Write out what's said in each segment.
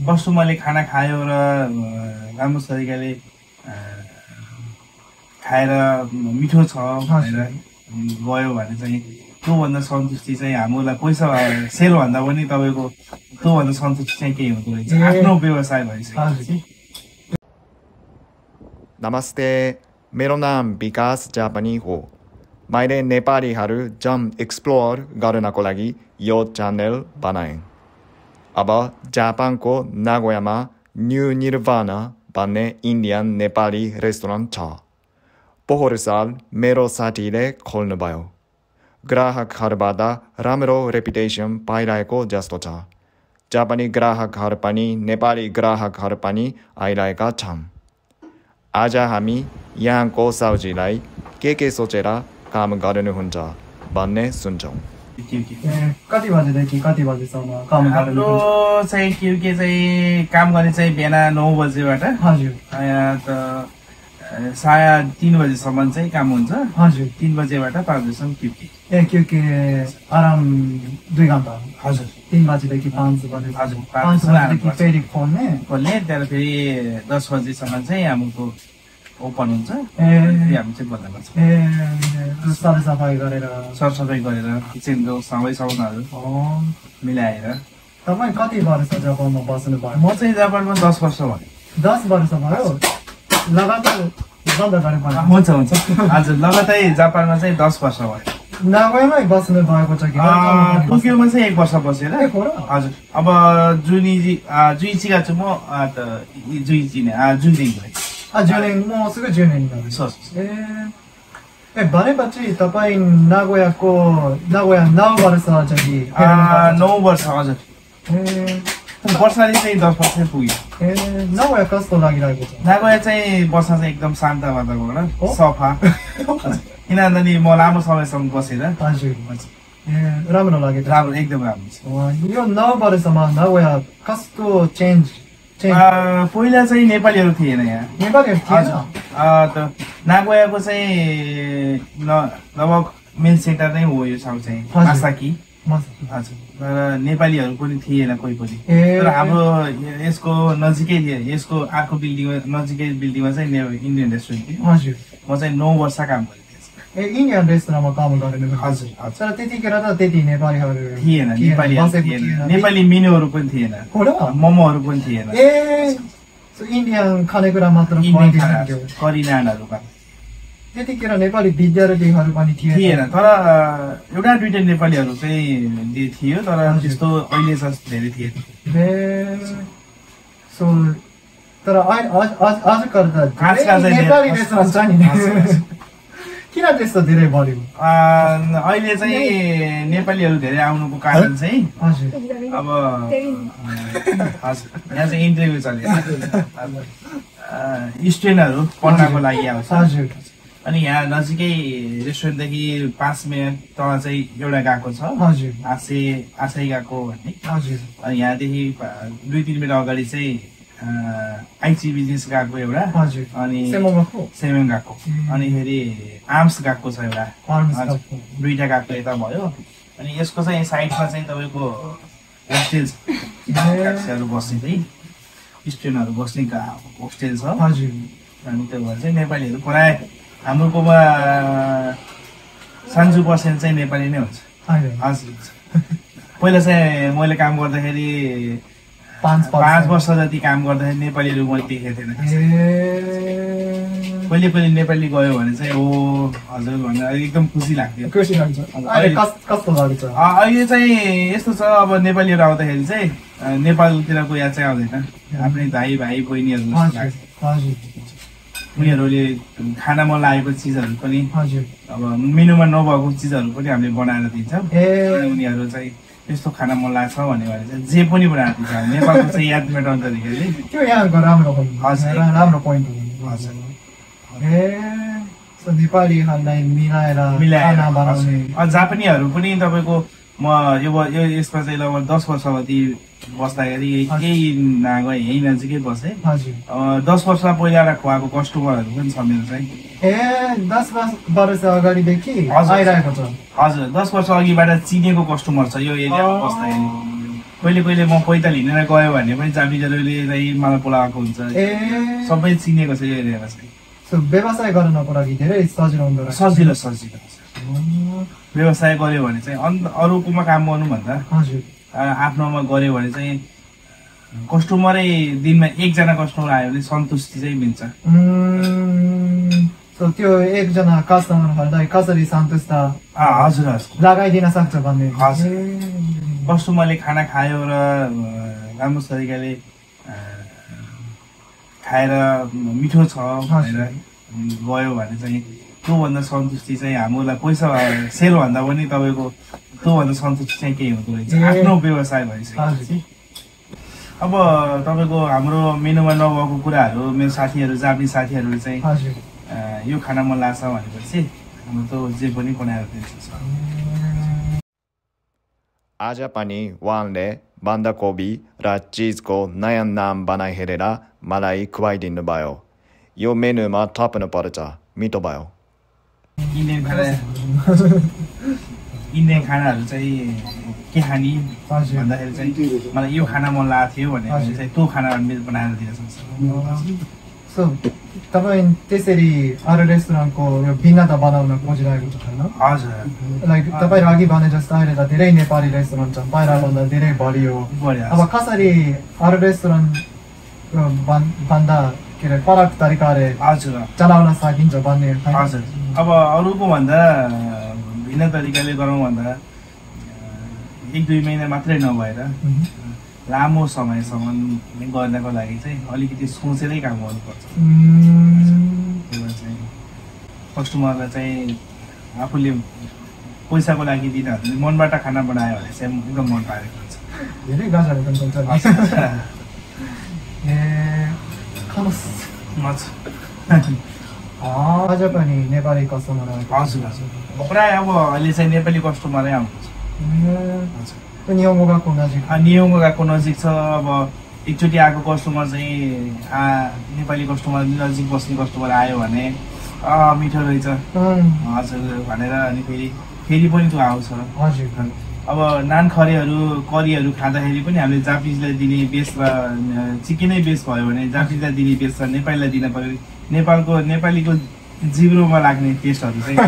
कस्टमरले खाना खायो र राम्रो तरिकाले खाएर मिठो छ भनेर गयो भने चाहिँ त्योभन्दा सन्तुष्टि चाहिँ हामीलाई पैसा सेल भन्दा पनि तपाईँको त्योभन्दा सन्तुष्टि चाहिँ केही हुँदो रहेछ आफ्नो व्यवसाय भइसकेपछि। नमस्ते, मेरो नाम विकास जापानी हो। मैले नेपालीहरू जम एक्सप्लोर गर्नको लागि यो च्यानल बनाएँ। अब जापानको नागोयामा न्यू निर्वाणा भन्ने इन्डियन नेपाली रेस्टुरेन्ट छ। पोहोर साल मेरो साथीले खोल्नुभयो। ग्राहकहरूबाट राम्रो रेपुटेसन पाइरहेको जस्तो छ। जापानी ग्राहकहरू पनि नेपाली ग्राहकहरू पनि आइरहेका छन्। आज हामी यहाँको साउजीलाई के सोचेर काम गर्नुहुन्छ भन्ने सुन्छौँ। कति बजेदेखि कति बजेसम्म काम गर्नु? हाम्रो चाहिँ के चाहिँ काम गर्ने चाहिँ बिहान 9 बजेबाट हजुर त 3:30 बजेसम्म चाहिँ काम हुन्छ। हजुर 3 बजेबाट 5 बजेसम्म के आराम 2 घण्टा। हजुर 3 बजेदेखि 5 बजे। हजुर 5 बजेदेखि फेरि खोल्ने त्यहाँबाट फेरि 10 बजेसम्म चाहिँ हाम्रो ओपन हुन्छ। हामी चाहिँ बन्द गर्छौँ। सरसफाइ गरेर किचनको सबै सामानहरू मिलाएर। तपाईँ कति वर्ष जापानमा बस्नुभयो? म चाहिँ जापानमा 10 वर्ष भयो। 10 वर्ष भयो? लगातार बन्द गरे पनि हुन्छ हजुर लगातार जापानमा चाहिँ 10 वर्ष भयो। नागोयामै बस्नु भएको छ कि टोकियोमा चाहिँ 1 वर्ष बसेर? हजुर अब जुइचीका छु म भनेपछि तपाईँ नागोया 9 वर्ष छ कि? 9 वर्ष हजुर। वर्षाले चाहिँ 10 वर्ष पुग्यो। नागोया कस्तो लागिरहेको छ? नागोया चाहिँ वर्षा चाहिँ एकदम शान्त वातावरण सफा। किनभने म लामो समयसम्म बसेर। हजुर राम्रो लाग्यो। राम्रो एकदम राम्रो छ। यो 9 वर्षमा नागोया कस्तो चेन्ज? पहिला चाहिँ नेपालीहरू थिएन यहाँ। नेपालीहरू थिएन त नागोयाको चाहिँ लगभग मेन सेन्टर नै हो यो ठाउँ चाहिँ मासाकी। हजुर तर नेपालीहरू पनि थिएन कोही पनि। तर हाम्रो यसको नजिकै थियो। यसको अर्को नजिकै बिल्डिङमा चाहिँ इन्डियन रेस्टुरेन्ट थियो। हजुर म चाहिँ 9 वर्ष काम गरेँ। इन्डियन रेस्टुरेन्टमा काम गर्नु? हजुर तर त्यतिखेर त त्यति नेपालीहरू थिएन। नेपाली मेन्युहरू पनि थिएन। मोमोहरू पनि थिएन। इन्डियन खानेकुरा मात्र करी नानहरू। त्यतिखेर नेपाली विद्यार्थीहरू पनि थिएन। तर एउटा दुईटा नेपालीहरू चाहिँ थियो। तर त्यस्तो अहिले धेरै थिएन। तर आजकल त नेपाली रेस्टुरेन्ट छ नि। किन त्यस्तो धेरै बढ्यो? अहिले चाहिँ नेपालीहरू धेरै आउनुको कारण चाहिँ अब यहाँ चाहिँ इन्टरभ्यू चल्यो। स्टुडेन्टहरू पढ्नको लागि आउँछ। अनि यहाँ नजिकै रेस्टुरेन्टदेखि 5 मिनट तल चाहिँ एउटा गएको छ। आशै गएको भन्ने। अनि यहाँदेखि 2-3 मिनट अगाडि चाहिँ आइची बिजनेस गएको एउटा। अनि सेमेङ गएको। अनि फेरि आर्म्स गएको छ एउटा। दुईटा गएको यता भयो। अनि यसको चाहिँ साइडमा चाहिँ तपाईँको होस्टेल छ बस्ने चाहिँ स्टुडेन्टहरू बस्ने होस्टेल छ। अनि त्यो भएर चाहिँ नेपालीहरू प्रायः हाम्रोकोमा 90% चाहिँ नेपाली नै हुन्छ। हजुर पहिला चाहिँ मैले काम गर्दाखेरि 5 वर्ष जति काम गर्दाखेरि नेपालीहरू मैले देखेको थिएन। कहिले नेपाली गयो भने चाहिँ हो हजुर भनेर एकदम खुसी लाग्थ्यो। अहिले चाहिँ यस्तो छ अब नेपालीहरू आउँदाखेरि चाहिँ नेपालतिरको याद चाहिँ आउँदैन। आफ्नै भाइ बहिनीहरू उनीहरूले खाना मन लागेको चिजहरू पनि अब मेनुमा नभएको चिजहरू पनि हामीले बनाएर दिन्छौँ। उनीहरू चाहिँ यस्तो खाना मन लाग्छ भन्यो भने चाहिँ जे पनि बनाएर दिन्छ। नेपालको चाहिँ याद मेटाउने तरिकाले त्यो यहाँको राम्रो पोइन्ट हो। नेपालीहरूलाई मिलाएर जापानीहरू पनि तपाईँको म यसमा चाहिँ लगभग 10 वर्षपछि बस्दाखेरि केही नगए यहीँ नजिकै बसेँ। 10 वर्ष पहिला खुवाएको कस्टमरहरू पनि छ मेरो चाहिँ। 10 वर्ष अगाडिदेखि आइरहेको छ। हजुर 10 वर्ष अघिबाट चिनेको कस्टमर छ यो एरियामा बस्दाखेरि। कहिले कहिले म पैताल हिँडेर गयो भने पनि जापानिजहरूले चाहिँ मलाई बोलाएको हुन्छ सबै चिनेको छ यो एरियामा चाहिँ व्यवसाय गर्नको लागि धेरै सजिलो हुँदो रहेछ सजिलो व्यवसाय गर्यो भने चाहिँ अरूकोमा काम गर्नुभन्दा आफ्नोमा गर्यो भने चाहिँ कस्टमरै दिनमा एकजना कस्टमर आयो भने सन्तुष्टि चाहिँ मिल्छ त्यो एकजना कस्टमरहरूलाई कसरी सन्तुष्ट हजुर लगाइदिन सक्छ भन्ने कस्टमरले खाना खायो र राम्रो तरिकाले खाएर मिठो छ भनेर गयो भने चाहिँ त्योभन्दा सन्तुष्टि चाहिँ हामीलाई पैसा सेल भन्दा पनि तपाईँको त्योभन्दा सन्तुष्टि चाहिँ केही हुँदो रहेछ आफ्नो व्यवसाय भइसकेपछि अब तपाईँको हाम्रो मेनुमा नभएको कुराहरू मेरो साथीहरू जापानिज साथीहरूले चाहिँ यो खाना मन लाग्छ भनेपछि हाम्रो त जे पनि बनाएर दिन्छ आज पनि उहाँले बन्दाकोपी र चिजको नयाँ नाम बनाइ हेरेर मलाई खुवाइदिनु भयो यो मेनुमा थप्नु पर्छ मिठो भयो इन्डियन खानाहरू चाहिँ के खाने भन्दाखेरि चाहिँ मलाई यो खाना मन लागेको थियो भने चाहिँ त्यो खाना बनाएर दिन सक्छ तपाईँ त्यसरी अरू रेस्टुरेन्टको यो भिन्नता बनाउन खोजिरहेको छ होइन हजुर लाइक तपाईँ अघि भने जस्तो अहिले त धेरै नेपाली रेस्टुरेन्ट छ बाहिरभन्दा धेरै बढियो अब कसरी अरू रेस्टुरेन्ट भन्दा के अरे फरक तरिकाले हजुर चलाउन सकिन्छ भन्ने हजुर अब अरूको भन्दा भिन्न तरिकाले गरौँ भन्दा 1-2 महिना मात्रै नभएर लामो समयसम्म गर्नको लागि चाहिँ अलिकति सोचेरै काम गर्नुपर्छ चाहिँ कस्टमरलाई चाहिँ आफूले पैसाको लागि दिँदा मनबाट खाना बनायो भने चाहिँ एकदम मन पारेको हुन्छ धेरै गाजाहरू हुन्छ अझ पनि नेपाली कस्टमर हजुर प्रायः अब अहिले चाहिँ नेपाली कस्टमरै आउँछ नियोगोगाको नजिक नियोगोगाको नजिक छ अब एकचोटि आएको कस्टमर चाहिँ नेपाली कस्टमर नजिक बस्ने कस्टमर आयो भने मिठो रहेछ हजुर भनेर अनि फेरि पनि त्यो आउँछ हजुर अब नान खरेहरू करीहरू खाँदाखेरि पनि हामीले जापानिजलाई दिने बेस र चिकनै बेस भयो भने जापानिजलाई दिने बेस र नेपालीलाई दिन पर्यो नेपालीको जिब्रोमा लाग्ने टेस्टहरू चाहिँ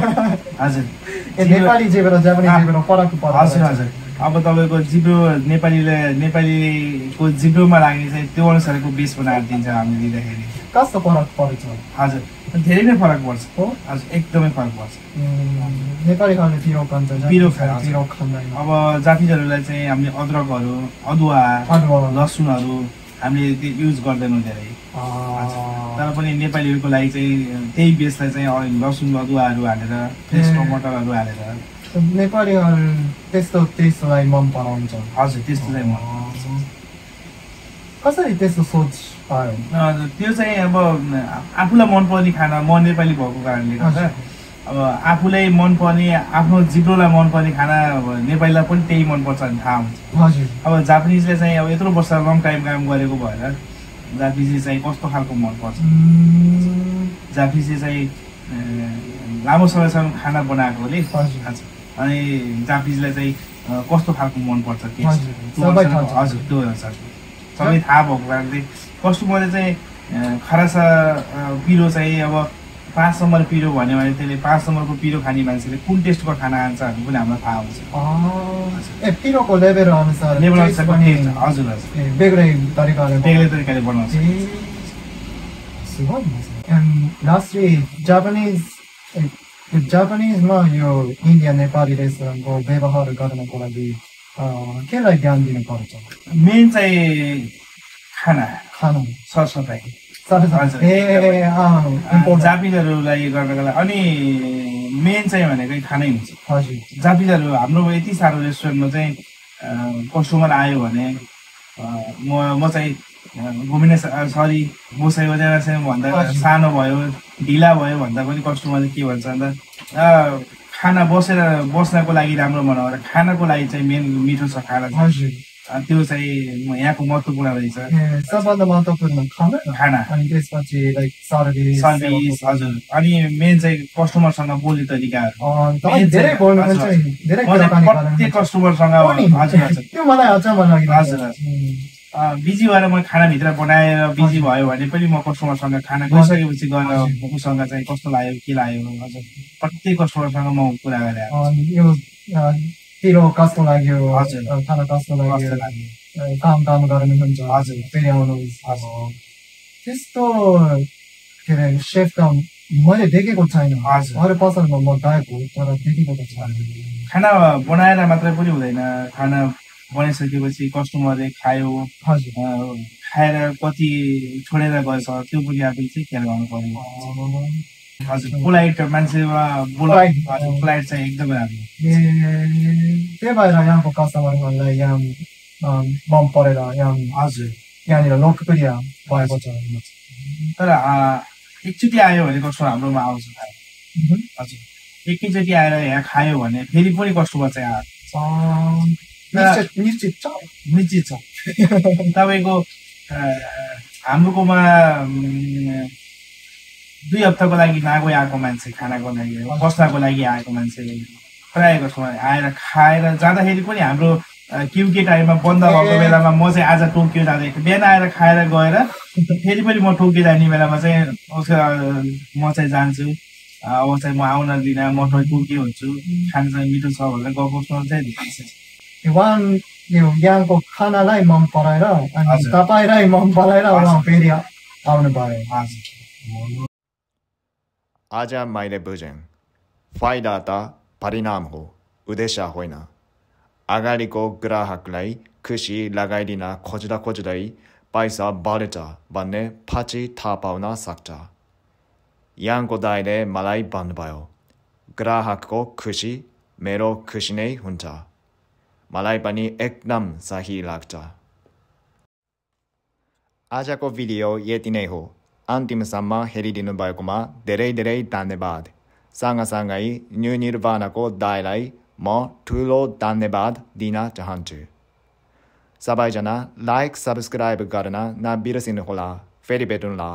हजुर नेपाली जिब्रो जापानिज जिब्रो फरक पर्छ हजुर हजुर अब तपाईँको जिब्रो नेपालीको जिब्रोमा लाग्ने चाहिँ त्यो अनुसारको बेस बनाएर दिन्छ हामीले दिँदाखेरि कस्तो फरक पर्छ हजुर धेरै नै फरक पर्छ हजुर एकदमै फरक पर्छ नेपालीहरूले पिरो खान्छ पिरो खाँदैन अब जातिजहरूलाई चाहिँ हामीले अदरकहरू अदुवा लसुनहरू हामीले त्यो युज गर्दैनौँ धेरै तर पनि नेपालीहरूको लागि चाहिँ त्यही बेसलाई चाहिँ लसुन अदुवाहरू हालेर फ्रेस टमाटरहरू हालेर नेपालीहरू त्यस्तो टेस्टलाई मन पराउँछ हजुर त्यस्तो चाहिँ मन कसरी त्यस्तो सोच पायो त्यो चाहिँ अब आफूलाई मनपर्ने खाना म नेपाली भएको कारणले गर्दा अब आफूलाई मनपर्ने आफ्नो जिब्रोलाई मनपर्ने खाना नेपालीलाई पनि त्यही मनपर्छ भने थाहा हुन्छ हजुर अब जापानिजले चाहिँ अब यत्रो वर्ष लङ टाइम काम गरेको भएर जापानिजले चाहिँ कस्तो खालको मनपर्छ जापानिजले चाहिँ लामो समयसम्म खाना बनाएकोले अनि जापानिजलाई चाहिँ कस्तो खालको मनपर्छ हजुर त्यो अनुसार सबै थाहा भएको कारणले कस्टमरले चाहिँ खरासा पिरो चाहिँ अब 5 नम्बर पिरो भन्यो भने त्यसले 5 नम्बरको पिरो खाने मान्छेले कुन टेस्टको खाना खान्छहरू पनि हामीलाई थाहा हुन्छ पिरोको लेभल अनुसार हजुर बेग्लै तरिकाले बनाउँछ लास्टली जापानिजमा यो इन्डियन नेपाली रेस्टुरेन्टको व्यवहार गर्नको लागि केलाई ध्यान दिनुपर्छ मेन चाहिँ खाना सरसफाइ जापानिजहरूलाई गर्नको लागि अनि मेन चाहिँ भनेको खानै हुन्छ जापानिजहरू हाम्रो यति साह्रो रेस्टुरेन्टमा चाहिँ कस्टमर आयो भने म चाहिँ घुमिने सरी मोसाई भन्दा सानो भयो ढिला भयो भन्दा पनि कस्टमरले के भन्छ भन्दा खाना बस्नको लागि राम्रो बनाएर खानाको लागि चाहिँ मेन मिठो छ खाना त्यो चाहिँ यहाँको महत्त्वपूर्ण रहेछ सबभन्दा महत्त्वपूर्ण खाना अनि त्यसपछि लाइक सर्भिस हजुर अनि मेन चाहिँ कस्टमरसँग बोल्ने तरिकाहरू धेरै बोल्नुहुन्छ धेरै प्रत्येक कस्टमरसँग हजुर त्यो मलाई अचम्म लाग्यो हजुर बिजी भएर म खानाभित्र बनाएर बिजी भयो भने पनि म कस्टमरसँग खाना गइसकेपछि गएर उसँग चाहिँ कस्तो लाग्यो के लाग्यो हजुर प्रत्येक कस्टमरसँग म कुरा गरेर पिरो कस्तो लाग्यो खाना कस्तो लाग्यो काम गर्नुहुन्छ हजुर फेरि आउनुहोस् त्यस्तो के अरे सेफ त मैले देखेको छैन अरू पसलमा म गएको तर देखेको त छैन खाना बनाएर मात्रै पनि हुँदैन खाना बनाइसकेपछि कस्टमरले खायो खाएर कति छोडेर गएछ त्यो पनि आफूले चाहिँ ख्याल गर्नु पर्यो हजुर पोलाइट मान्छेमा पोलाइट चाहिँ एकदमै राम्रो त्यही भएर यहाँको कस्टमरहरूलाई यहाँ मन परेर यहाँ हजुर यहाँनिर लोकप्रिय भएको छ तर एकचोटि आयो भने कस्टमर हाम्रोमा आउँछ हजुर एकैचोटि आएर यहाँ खायो भने फेरि पनि कस्टमर चाहिँ आएको निश्चित छ तपाईँको हाम्रोकोमा 2 हप्ताको लागि नगई आएको मान्छे खानाको लागि बस्नको लागि आएको मान्छे प्रायः कस्टमर आएर खाएर जाँदाखेरि पनि हाम्रो क्युके टाइममा बन्द भएको बेलामा म चाहिँ आज टोकियो जाँदैछु बिहान आएर खाएर गएर फेरि पनि म टोकियो जाने बेलामा चाहिँ म चाहिँ जान्छु अब चाहिँ म आउन दिनँ म टोकियो हुन्छु खाना चाहिँ मिठो छ भनेर गफ चाहिँ यहाँको खानालाई मन पराएर अनि तपाईँलाई मन पराएर फेरि आउनु भयो आज मैले बुझेँ फाइदा त परिणाम हो उद्देश्य होइन अगाडिको ग्राहकलाई खुसी लगाइदिन खोज्दै पैसा बढ्छ भन्ने पछि थाहा पाउन सक्छ यहाँको दाइले मलाई भन्नुभयो ग्राहकको खुसी मेरो खुसी नै हुन्छ मलाई पनि एकदम सही लाग्छ आजको भिडियो यति नै हो अन्तिमसम्म हेरिदिनु भएकोमा धेरै धन्यवाद सँगसँगै न्यू निर्वाणाको दाइलाई म ठुलो धन्यवाद दिन चाहन्छु सबैजना लाइक सब्सक्राइब गर्न नबिर्सनुहोला फेरि भेटौँला